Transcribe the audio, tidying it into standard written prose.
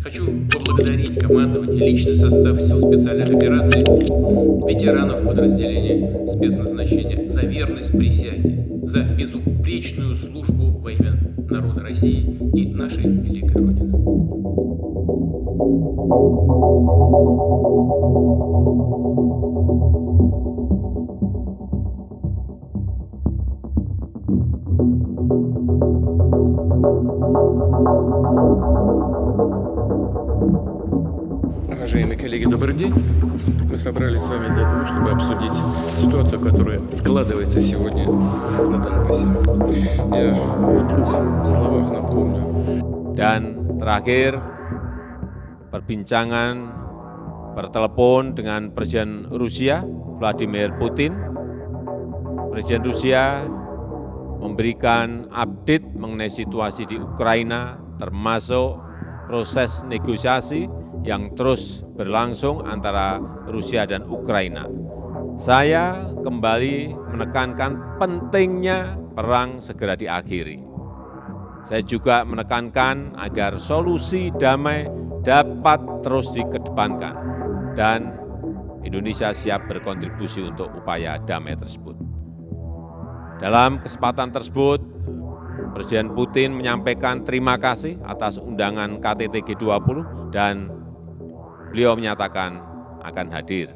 Хочу поблагодарить командование, личный состав сил специальных операций, ветеранов подразделения спецназначения за верность присяге, за безупречную службу во имя народа России и нашей великой Родины. Уважаемые коллеги, добрый день. Мы собрались с вами для того, чтобы обсудить ситуацию, которая складывается сегодня на Донбассе. Я в двух словах напомню. Dan terakhir, perbincangan bertelepon dengan Presiden Rusia, Vladimir Putin. Presiden Rusia memberikan update mengenai situasi di Ukraina, termasuk proses negosiasi yang terus berlangsung antara Rusia dan Ukraina. Saya kembali menekankan pentingnya perang segera diakhiri. Saya juga menekankan agar solusi damai dapat terus dikedepankan dan Indonesia siap berkontribusi untuk upaya damai tersebut. Dalam kesempatan tersebut, Presiden Putin menyampaikan terima kasih atas undangan KTT G20 dan beliau menyatakan akan hadir.